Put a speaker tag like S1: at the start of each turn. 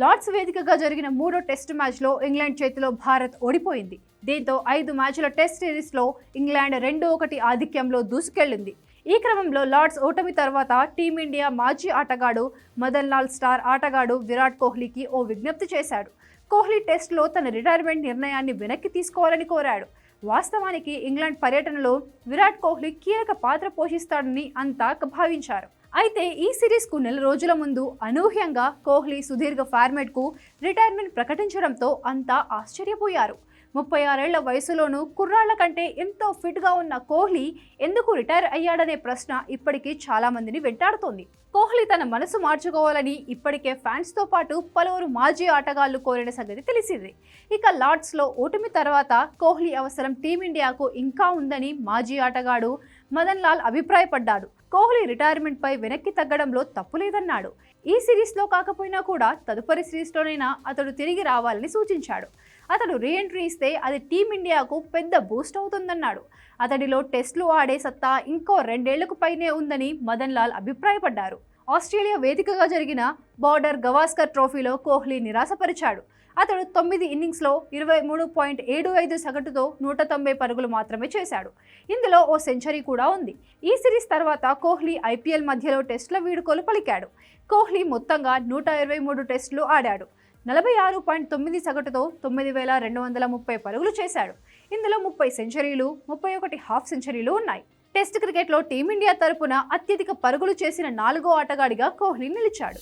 S1: Lord's వేదికగా జరిగిన మూడో టెస్టు మ్యాచ్లో ఇంగ్లాండ్ చేతిలో భారత్ ఓడిపోయింది. దీంతో 5 మ్యాచ్ల టెస్ట్ సిరీస్లో ఇంగ్లాండ్ 2-1 ఆధిక్యంలో దూసుకెళ్లింది. ఈ క్రమంలో లార్డ్స్ ఓటమి తర్వాత టీమిండియా మాజీ ఆటగాడు మదన్ లాల్ స్టార్ ఆటగాడు విరాట్ కోహ్లీకి ఓ విజ్ఞప్తి చేశాడు. కోహ్లీ టెస్టులో తన రిటైర్మెంట్ నిర్ణయాన్ని వెనక్కి తీసుకోవాలని కోరాడు. వాస్తవానికి ఇంగ్లాండ్ పర్యటనలో విరాట్ కోహ్లీ కీలక పాత్ర పోషిస్తాడని అంతా భావించారు. అయితే ఈ సిరీస్కు నెల రోజుల ముందు అనూహ్యంగా కోహ్లీ సుదీర్ఘ ఫార్మాట్కు రిటైర్మెంట్ ప్రకటించడంతో అంతా ఆశ్చర్యపోయారు. 36 ఏళ్ల వయసులోనూ కుర్రాళ్ల కంటే ఎంతో ఫిట్గా ఉన్న కోహ్లీ ఎందుకు రిటైర్ అయ్యాడనే ప్రశ్న ఇప్పటికీ చాలా మందిని వెంటాడుతోంది. కోహ్లీ తన మనసు మార్చుకోవాలని ఇప్పటికే ఫ్యాన్స్తో పాటు పలువురు మాజీ ఆటగాళ్లు కోరిన సంగతి తెలిసిందే. ఇక లార్డ్స్లో ఓటమి తర్వాత కోహ్లీ అవసరం టీమిండియాకు ఇంకా ఉందని మాజీ ఆటగాడు మదన్ లాల్ అభిప్రాయపడ్డాడు. కోహ్లీ రిటైర్మెంట్పై వెనక్కి తగ్గడంలో తప్పులేదన్నాడు. ఈ సిరీస్లో కాకపోయినా కూడా తదుపరి సిరీస్లోనైనా అతడు తిరిగి రావాలని సూచించాడు. అతడు రీఎంట్రీ ఇస్తే అది టీమిండియాకు పెద్ద బూస్ట్ అవుతుందన్నాడు. అతడిలో టెస్టులు ఆడే సత్తా ఇంకో 2 ఏళ్లకు పైనే ఉందని మదన్ లాల్ అభిప్రాయపడ్డారు. ఆస్ట్రేలియా వేదికగా జరిగిన బోర్డర్ గవాస్కర్ ట్రోఫీలో కోహ్లీ నిరాశపరిచాడు. అతడు 9 ఇన్నింగ్స్లో 23.75 సగటుతో 190 పరుగులు మాత్రమే చేశాడు. ఇందులో ఓ సెంచరీ కూడా ఉంది. ఈ సిరీస్ తర్వాత కోహ్లీ ఐపీఎల్ మధ్యలో టెస్టుల వీడుకోలు పలికాడు. కోహ్లీ మొత్తంగా 123 టెస్టులు ఆడాడు. 46.9 సగటుతో 9,230 పరుగులు చేశాడు. ఇందులో 30 సెంచరీలు, 31 హాఫ్ సెంచరీలు ఉన్నాయి. టెస్ట్ క్రికెట్లో టీమిండియా తరపున అత్యధిక పరుగులు చేసిన 4వ ఆటగాడిగా కోహ్లీ నిలిచాడు.